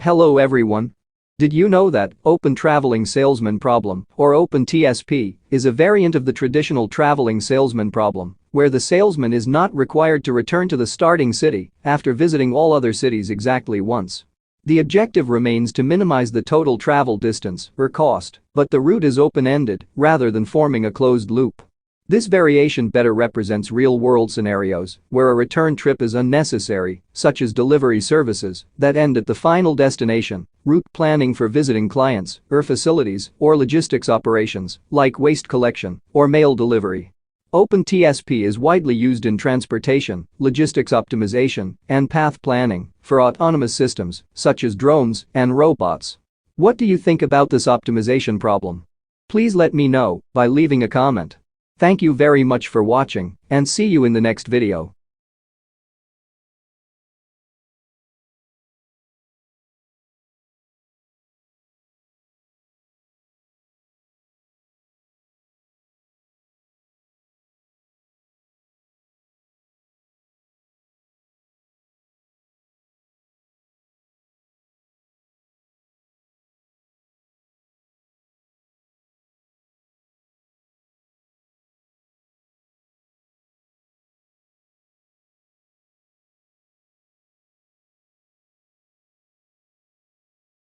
Hello everyone. Did you know that Open Traveling Salesman Problem, or Open TSP, is a variant of the traditional traveling salesman problem, where the salesman is not required to return to the starting city after visiting all other cities exactly once. The objective remains to minimize the total travel distance or cost, but the route is open-ended rather than forming a closed loop. This variation better represents real-world scenarios where a return trip is unnecessary, such as delivery services that end at the final destination, route planning for visiting clients or facilities, or logistics operations like waste collection or mail delivery. Open TSP is widely used in transportation, logistics optimization, and path planning for autonomous systems such as drones and robots. What do you think about this optimization problem? Please let me know by leaving a comment. Thank you very much for watching and see you in the next video.